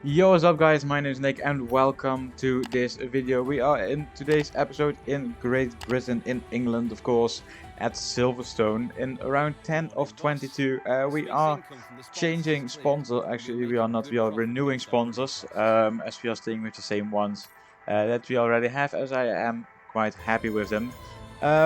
Yo, what's up guys, my name is Nick and welcome to this video. We are in today's episode in Great Britain, in England of course, at Silverstone in around 10 of 22. We are changing sponsor, actually we are not, we are renewing sponsors as we are staying with the same ones that we already have, as I am quite happy with them.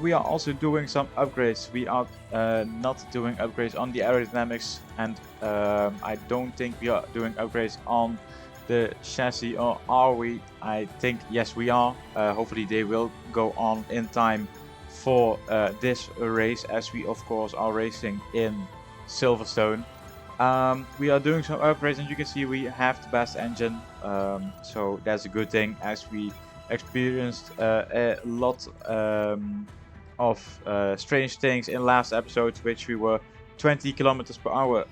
We are also doing some upgrades. We are not doing upgrades on the aerodynamics, and I don't think we are doing upgrades on the chassis, or are we? I think yes we are. Hopefully they will go on in time for this race, as we of course are racing in Silverstone. We are doing some upgrades, and you can see we have the best engine, so that's a good thing, as we experienced a lot of strange things in last episode, which we were 20 kilometers per hour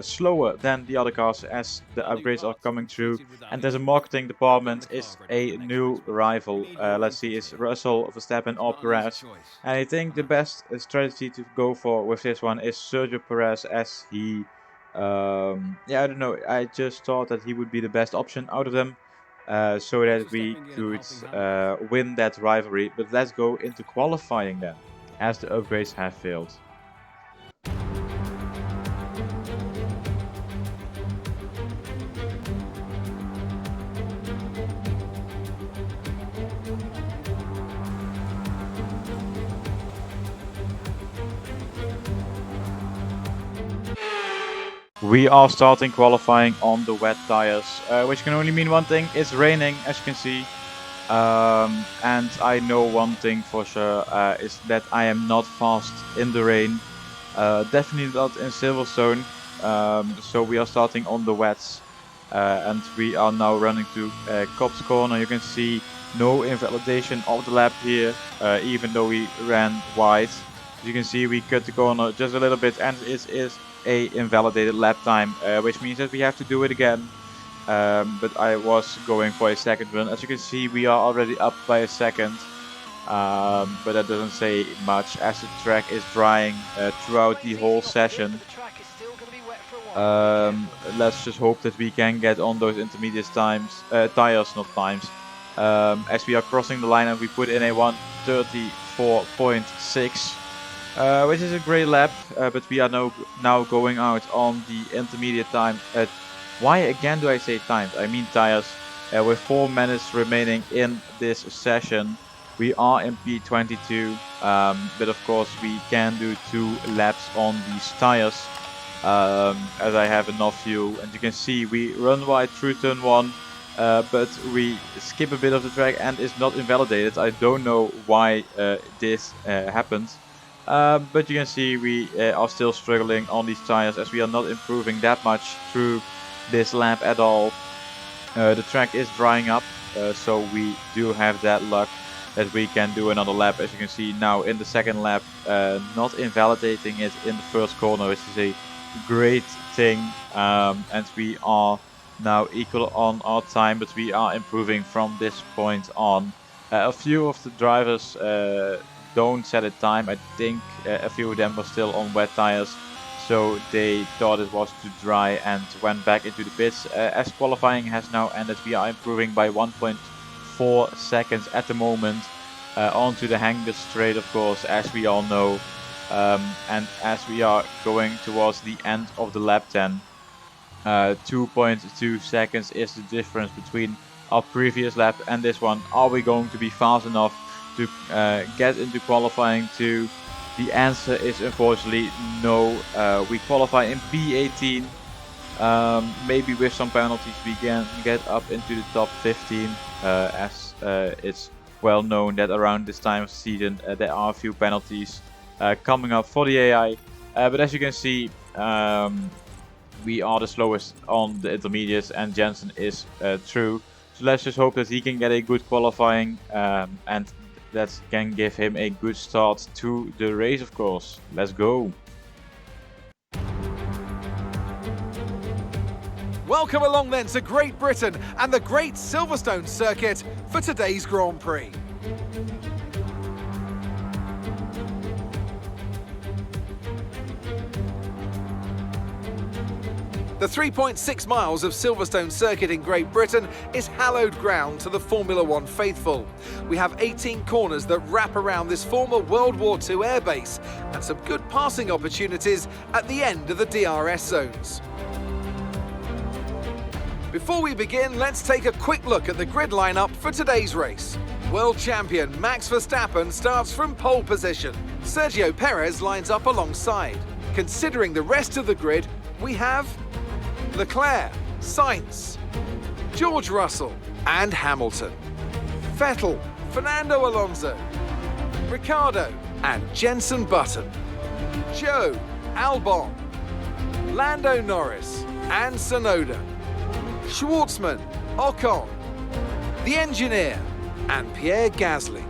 slower than the other cars as the upgrades are coming through. And there's a marketing department is a new rival. Let's see, it's Russell, Verstappen or Perez. And I think the best strategy to go for with this one is Sergio Perez, as he I don't know, I just thought that he would be the best option out of them, so that we could win that rivalry. But let's go into qualifying then, as the upgrades have failed. We are starting qualifying on the wet tires, which can only mean one thing: it's raining, as you can see. And I know one thing for sure, is that I am not fast in the rain. Definitely not in Silverstone. So we are starting on the wets, and we are now running to Cops Corner. You can see no invalidation of the lap here, even though we ran wide. As you can see, we cut the corner just a little bit, and it is a invalidated lap time, which means that we have to do it again. But I was going for a second run. As you can see, we are already up by a second, but that doesn't say much, as the track is drying throughout the whole session. Let's just hope that we can get on those intermediate tires, not times, as we are crossing the line, and we put in a 1:34.6. Which is a great lap, but we are now going out on the intermediate time. Why again do I say times? I mean tires. With 4 minutes remaining in this session, we are in P22, but of course we can do 2 laps on these tires, as I have enough fuel. And you can see we run wide through turn 1, but we skip a bit of the track and it's not invalidated. I don't know why this happens. But you can see we are still struggling on these tires, as we are not improving that much through this lap at all. The track is drying up, so we do have that luck that we can do another lap, as you can see now in the second lap, not invalidating it in the first corner, which is a great thing. And we are now equal on our time, but we are improving from this point on. A few of the drivers don't set a time. I think a few of them were still on wet tires, so they thought it was too dry and went back into the pits. As qualifying has now ended, we are improving by 1.4 seconds at the moment, onto the Hanger straight, of course, as we all know. And as we are going towards the end of the lap 10, 2.2 seconds is the difference between our previous lap and this one. Are we going to be fast enough to get into qualifying too? The answer is unfortunately no. We qualify in P18. Maybe with some penalties we can get up into the top 15, as it's well known that around this time of the season there are a few penalties coming up for the AI. But as you can see, we are the slowest on the intermediates, and Jensen is through. So let's just hope that he can get a good qualifying, and that can give him a good start to the race, of course. Let's go. Welcome along then to Great Britain and the Great Silverstone circuit for today's Grand Prix. The 3.6 miles of Silverstone circuit in Great Britain is hallowed ground to the Formula One faithful. We have 18 corners that wrap around this former World War II airbase and some good passing opportunities at the end of the DRS zones. Before we begin, let's take a quick look at the grid lineup for today's race. World champion Max Verstappen starts from pole position. Sergio Perez lines up alongside. Considering the rest of the grid, we have Leclerc, Sainz, George Russell and Hamilton, Vettel, Fernando Alonso, Ricciardo and Jenson Button, Joe, Albon, Lando Norris and Tsunoda, Schwartzman, Ocon, the engineer and Pierre Gasly,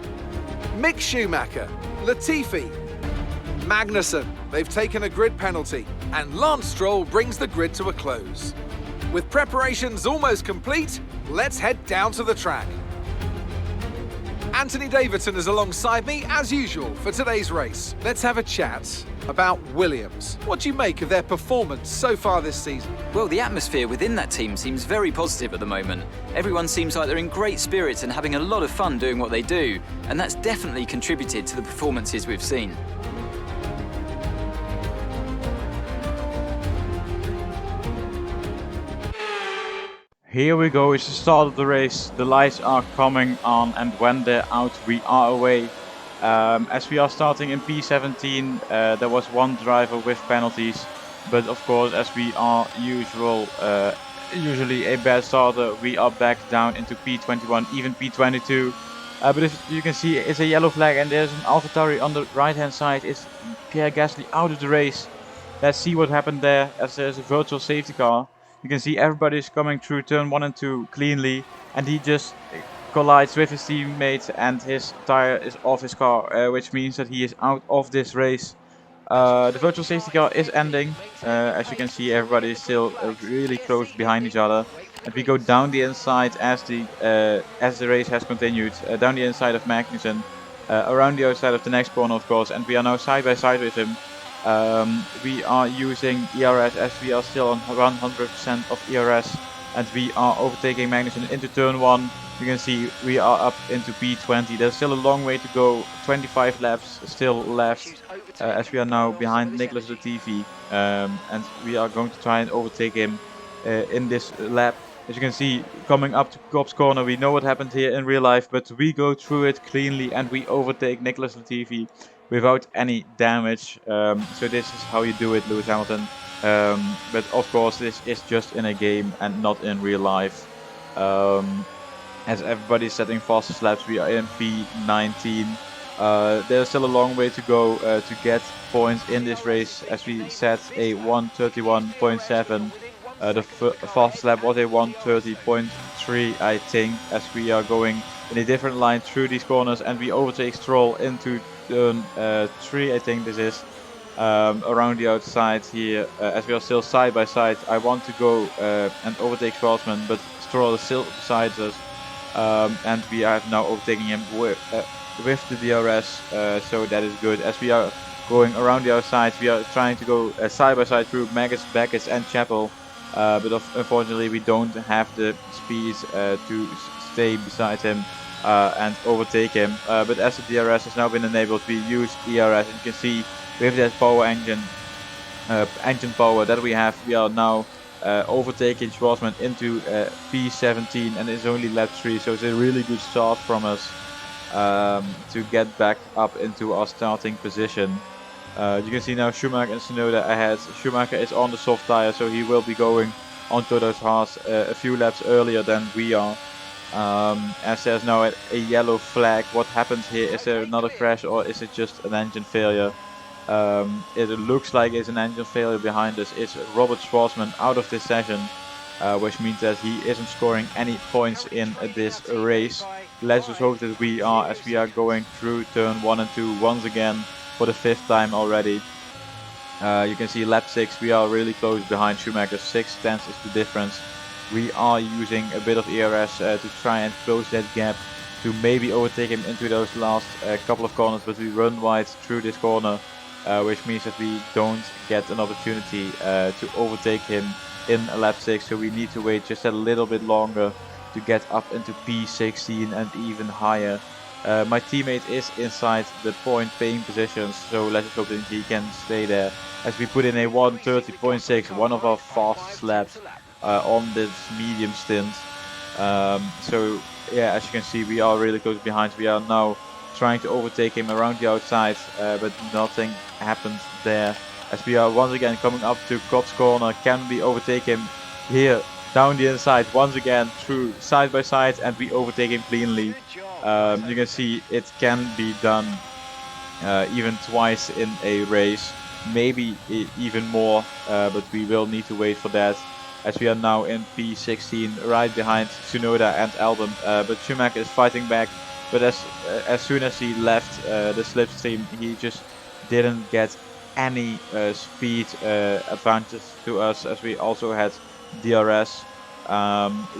Mick Schumacher, Latifi, Magnussen, they've taken a grid penalty, and Lance Stroll brings the grid to a close. With preparations almost complete, let's head down to the track. Anthony Davidson is alongside me as usual for today's race. Let's have a chat about Williams. What do you make of their performance so far this season? Well, the atmosphere within that team seems very positive at the moment. Everyone seems like they're in great spirits and having a lot of fun doing what they do, and that's definitely contributed to the performances we've seen. Here we go, it's the start of the race. The lights are coming on, and when they're out we are away. As we are starting in P17, there was one driver with penalties, but of course, as we are usually a bad starter, we are back down into P21, even P22. But if you can see, it's a yellow flag and there's an AlphaTauri on the right hand side. It's Pierre Gasly out of the race. Let's see what happened there, as there's a virtual safety car. You can see everybody's coming through turn 1 and 2 cleanly, and he just collides with his teammate and his tire is off his car, which means that he is out of this race. The virtual safety car is ending. As you can see, everybody is still really close behind each other, and we go down the inside as the race has continued, down the inside of Magnussen, around the outside of the next corner of course, and we are now side by side with him. We are using ERS as we are still on 100% of ERS, and we are overtaking Magnussen into turn 1. You can see we are up into P20. There's still a long way to go, 25 laps still left, as we are now behind Nicholas Latifi, and we are going to try and overtake him in this lap. As you can see, coming up to Cobb's corner, we know what happened here in real life, but we go through it cleanly and we overtake Nicholas Latifi without any damage. So this is how you do it, Lewis Hamilton. But of course this is just in a game and not in real life. As everybody's setting fastest laps, we are in P19. There's still a long way to go to get points in this race, as we set a 1:31.7. The fastest lap was a 1:30.3, I think, as we are going in a different line through these corners, and we overtake Stroll into turn 3, I think this is, around the outside here, as we are still side by side. I want to go and overtake Schwarzman, but Stroll is still beside us, and we are now overtaking him with the DRS, so that is good. As we are going around the outside, we are trying to go side by side through Maggis, Beckett and Chappell, but unfortunately we don't have the speed to stay beside him and overtake him. But as the DRS has now been enabled, we use ERS, and you can see with that power engine power that we have, we are now overtaking Schwarzman into P17, and it's only lap 3, so it's a really good start from us to get back up into our starting position. You can see now Schumacher and Tsunoda ahead. Schumacher is on the soft tire, so he will be going on Toto's Haas a few laps earlier than we are. As there's now a yellow flag. What happens here? Is there another crash, or is it just an engine failure? It looks like it's an engine failure behind us. It's Robert Schwarzman out of this session, which means that he isn't scoring any points in this race. Let's just hope that we are, as we are going through turn 1 and 2 once again for the 5th time already. You can see lap 6, we are really close behind Schumacher. 6/10 is the difference. We are using a bit of ERS to try and close that gap, to maybe overtake him into those last couple of corners, but we run wide through this corner, which means that we don't get an opportunity to overtake him in lap 6, so we need to wait just a little bit longer to get up into P16 and even higher. My teammate is inside the point paying positions, so let's just hope that he can stay there. As we put in a 1:30.6, one of our fastest laps on this medium stint. So yeah, as you can see, we are really close behind. We are now trying to overtake him around the outside, but nothing happened there. As we are once again coming up to Cops corner, can we overtake him here down the inside once again through side by side, and we overtake him cleanly. You can see it can be done even twice in a race, maybe even more, but we will need to wait for that. As we are now in P16, right behind Tsunoda and Albon, but Schumacher is fighting back. But as soon as he left the slipstream, he just didn't get any speed advantage to us, as we also had DRS.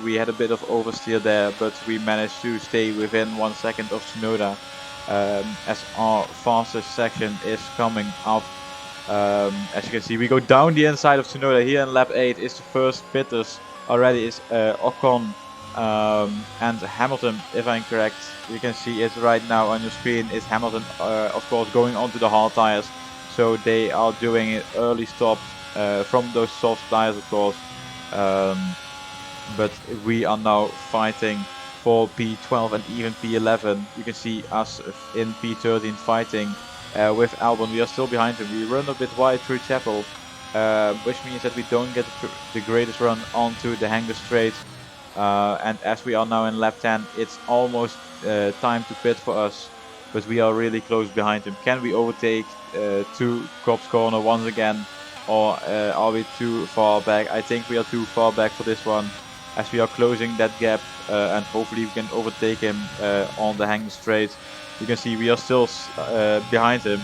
We had a bit of oversteer there, but we managed to stay within 1 second of Tsunoda. As our fastest section is coming up. As you can see, we go down the inside of Tsunoda here in lap 8. Is the first pitters already is Ocon and Hamilton, if I'm correct. You can see it right now on your screen. Is Hamilton, of course, going onto the hard tires. So they are doing an early stop from those soft tires, of course. But we are now fighting for P12 and even P11. You can see us in P13 fighting with Albon. We are still behind him. We run a bit wide through Chapel, which means that we don't get the greatest run onto the Hanger Straight. And as we are now in lap 10, it's almost time to pit for us, but we are really close behind him. Can we overtake to Cops corner once again, or are we too far back? I think we are too far back for this one, as we are closing that gap, and hopefully we can overtake him on the Hanger Straight. You can see we are still behind him,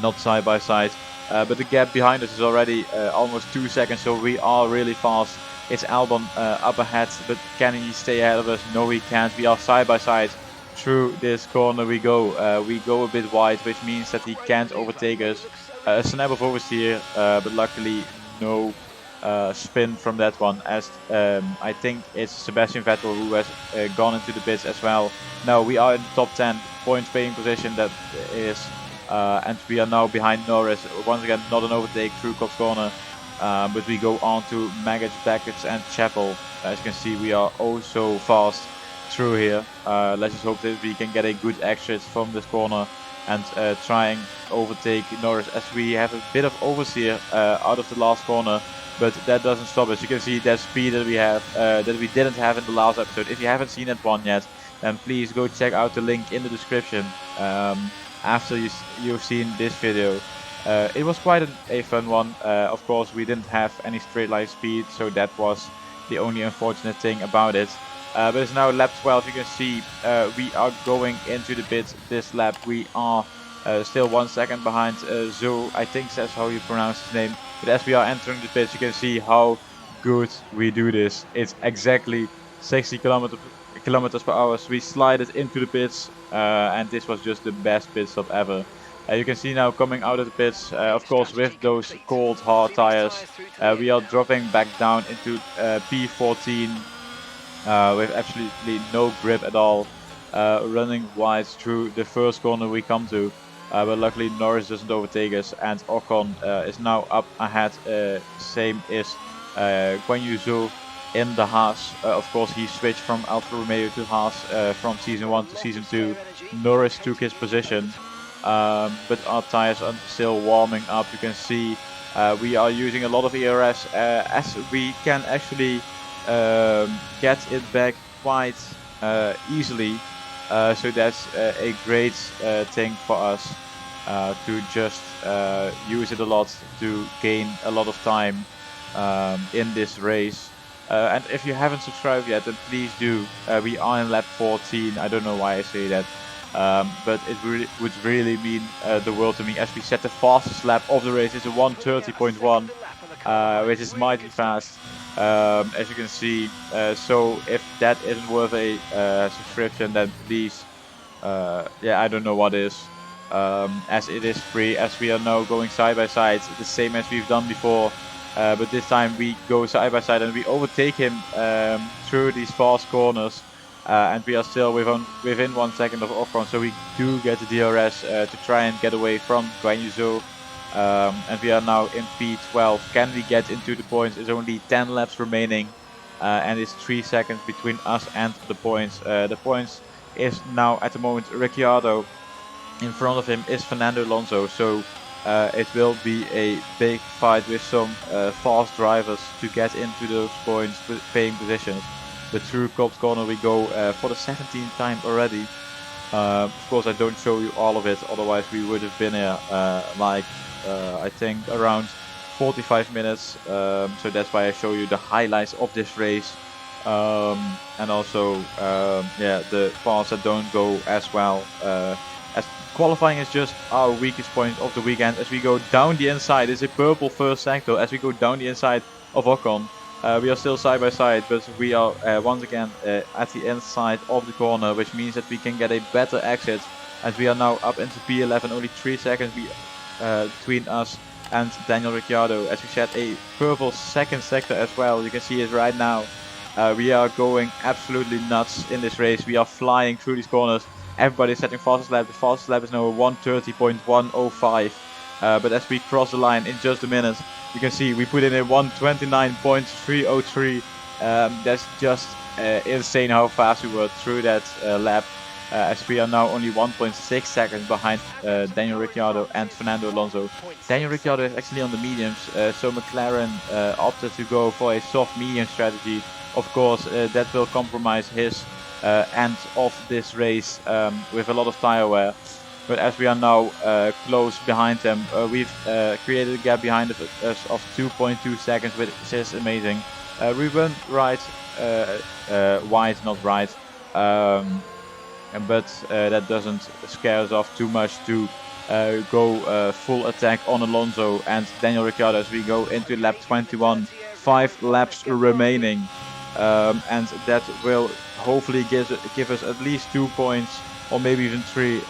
not side by side, but the gap behind us is already almost 2 seconds, so we are really fast. It's Albon up ahead, but can he stay ahead of us? No, he can't. We are side by side. Through this corner we go a bit wide, which means that he can't overtake us. A snap of oversteer, but luckily no spin from that one, as I think it's Sebastian Vettel who has gone into the pits as well. Now we are in the top 10 points paying position, that is, and we are now behind Norris. Once again, not an overtake through Cops corner, but we go on to Maggots, Beckett and Chapel. As you can see, we are oh so fast through here. Let's just hope that we can get a good exit from this corner and try and overtake Norris, as we have a bit of oversteer out of the last corner, but that doesn't stop us. You can see that speed that we have, that we didn't have in the last episode. If you haven't seen that one yet, then please go check out the link in the description after you've seen this video. It was quite a fun one. Of course, we didn't have any straight line speed, so that was the only unfortunate thing about it. But it's now lap 12. You can see we are going into the pits this lap. We are still 1 second behind Zo, I think that's how you pronounce his name. But as we are entering the pits, you can see how good we do this. It's exactly 60 kilometers per hour. So we slide it into the pits, and this was just the best pit stop ever. You can see now coming out of the pits, of course with those cold hard tires, we are dropping back down into P14 with absolutely no grip at all, running wide through the first corner we come to. But luckily Norris doesn't overtake us, and Ocon is now up ahead, same as Guan Yu Zhou in the Haas. Of course he switched from Alfa Romeo to Haas from season 1 to season 2. Norris took his position, but our tires are still warming up. You can see we are using a lot of ERS, as we can actually get it back quite easily. So that's a great thing for us to just use it a lot to gain a lot of time in this race. And if you haven't subscribed yet, then please do. We are in lap 14. I don't know why I say that, but it would really mean the world to me, as we set the fastest lap of the race. It's a 1:30.1, which is mighty fast. As you can see, so if that isn't worth a subscription, then please, yeah, I don't know what is, as it is free, as we are now going side by side, the same as we've done before. but this time we go side by side and we overtake him through these fast corners. And we are still within 1 second of Ocon, so we do get the DRS to try and get away from Guan Yu Zhou. And we are now in P12. Can we get into the points? There's only 10 laps remaining, and it's 3 seconds between us and the points. The points is now at the moment Ricciardo. In front of him is Fernando Alonso, so it will be a big fight with some fast drivers to get into those points paying positions. But through Cobb's Corner we go for the 17th time already. Of course I don't show you all of it, otherwise we would have been here I think around 45 minutes. So that's why I show you the highlights of this race. And also yeah, the parts that don't go as well. As qualifying is just our weakest point of the weekend. As we go down the inside, it's a purple first sector. As we go down the inside of Ocon. We are still side by side, but we are once again at the inside of the corner, which means that we can get a better exit. And we are now up into P11, only 3 seconds between us and Daniel Ricciardo. As we said, a purple second sector as well. You can see it right now. We are going absolutely nuts in this race. We are flying through these corners. Everybody is setting fastest lap. The fastest lap is now a 1:30.105. But as we cross the line in just a minute, you can see we put in a 1:29.303. That's just insane how fast we were through that lap. As we are now only 1.6 seconds behind Daniel Ricciardo and Fernando Alonso. Daniel Ricciardo is actually on the mediums, so McLaren opted to go for a soft medium strategy. Of course, that will compromise his end of this race with a lot of tire wear. But as we are now close behind them, we've created a gap behind us of 2.2 seconds, which is amazing. We went right, wide, not right. But that doesn't scare us off too much to go full attack on Alonso and Daniel Ricciardo as we go into lap 21. 5 laps remaining, and that will hopefully give us at least 2 points or maybe even 3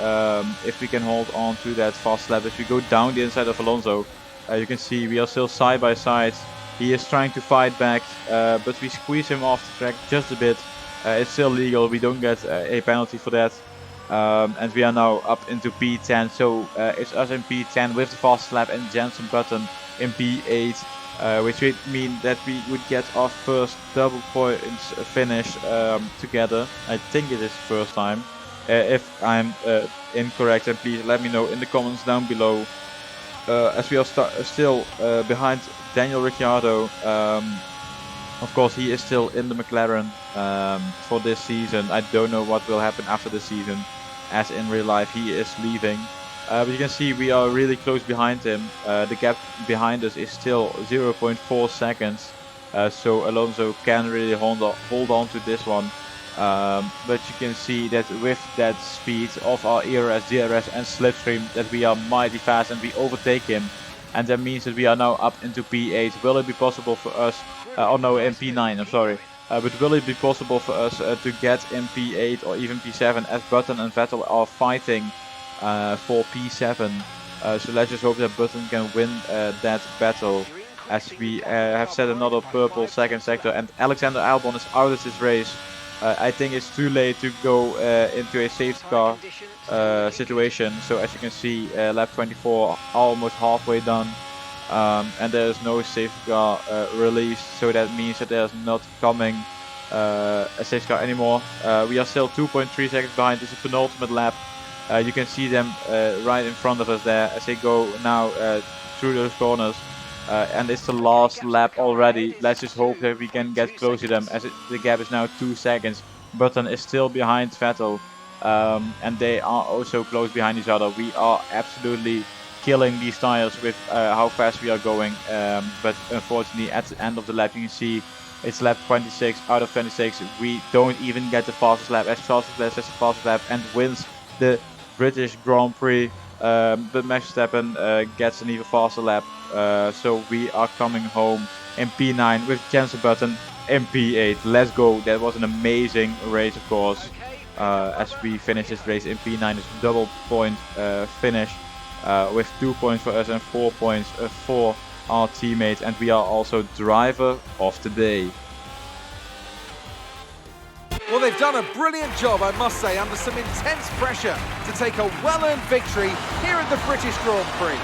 if we can hold on to that fast lap. As we go down the inside of Alonso, you can see we are still side by side. He is trying to fight back, but we squeeze him off the track just a bit. It's still legal, we don't get a penalty for that. And we are now up into P10, so it's us in P10 with the fast lap and Jenson Button in P8, which would mean that we would get our first double points finish together. I think it is the first time. If I'm incorrect, then please let me know in the comments down below. As we are still behind Daniel Ricciardo. Of course, he is still in the McLaren for this season. I don't know what will happen after the season, as in real life he is leaving. But you can see we are really close behind him. The gap behind us is still 0.4 seconds. So Alonso can really hold on to this one. But you can see that with that speed of our ERS, DRS and slipstream, that we are mighty fast and we overtake him. And that means that we are now up into P8. Will it be possible for us, oh no, in P9, I'm sorry. But will it be possible for us to get in P8 or even P7 as Button and Vettel are fighting for P7. So let's just hope that Button can win that battle. As we have set another purple second sector and Alexander Albon is out of this race. I think it's too late to go into a safety car situation. So as you can see, lap 24 almost halfway done, and there is no safety car released. So that means that there's not coming a safety car anymore. We are still 2.3 seconds behind. This is the penultimate lap. You can see them right in front of us there as they go now through those corners. And it's the last lap already. Let's just hope that we can get close to them as the gap is now 2 seconds. Button is still behind Vettel, and they are also close behind each other. We are absolutely killing these tires with how fast we are going, but unfortunately at the end of the lap you can see it's lap 26 out of 26. We don't even get the fastest lap as the fastest lap and wins the British Grand Prix. But Max Verstappen gets an even faster lap. So we are coming home in P9 with Jenson Button in P8. Let's go. That was an amazing race, of course. As we finish this race in P9, it's a double point finish with 2 points for us and 4 points for our teammate, and we are also driver of the day. Well, they've done a brilliant job, I must say, under some intense pressure to take a well-earned victory here at the British Grand Prix.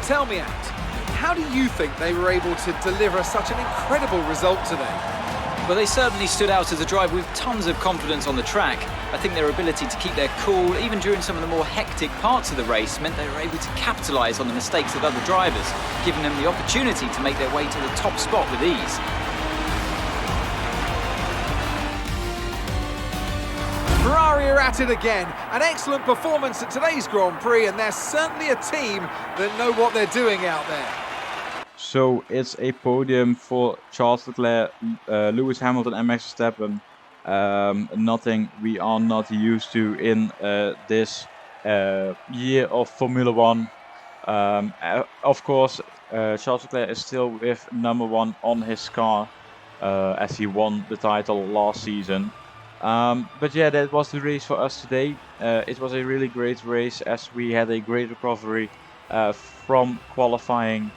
Tell me, Ant, how do you think they were able to deliver such an incredible result today? Well, they certainly stood out as a driver with tons of confidence on the track. I think their ability to keep their cool, even during some of the more hectic parts of the race, meant they were able to capitalise on the mistakes of other drivers, giving them the opportunity to make their way to the top spot with ease. Ferrari are at it again. An excellent performance at today's Grand Prix, and they're certainly a team that know what they're doing out there. So it's a podium for Charles Leclerc, Lewis Hamilton and Max Verstappen. Nothing we are not used to in this year of Formula 1. Of course, Charles Leclerc is still with #1 on his car, as he won the title last season. But yeah, that was the race for us today. It was a really great race, as we had a great recovery from qualifying,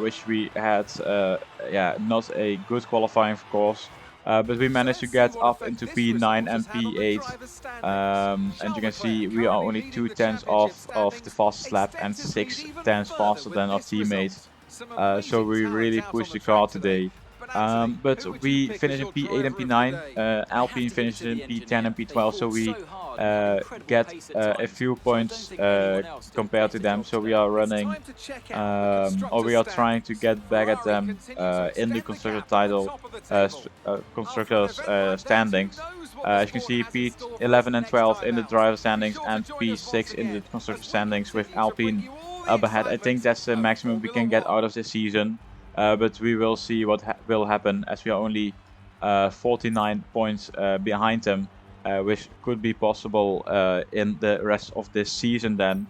which we had, not a good qualifying, of course. But we managed to get up into P9 and P8, and you can see we are only 2/10 off of the fastest lap and 6/10 faster than our teammate. So we really pushed the car today. But we finished in P8 and P9, Alpine finished in P10 and P12, so we get a few points compared to them. So we are running, or we are trying to get back at them in the constructor title, constructors standings. As you can see, P11 and 12 in the driver standings and P6 in the constructor standings, with Alpine up ahead. I think that's the maximum we can get out of this season. But we will see what will happen, as we are only 49 points behind them, which could be possible in the rest of this season then.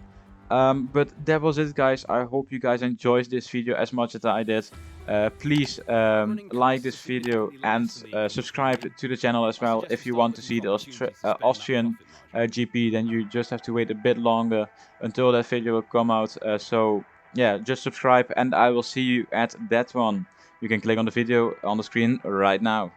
But that was it, guys. I hope you guys enjoyed this video as much as I did. Please like this video and subscribe to the channel as well. If you want to see the Austrian GP, then you just have to wait a bit longer until that video will come out. So yeah, just subscribe, and I will see you at that one. You can click on the video on the screen right now.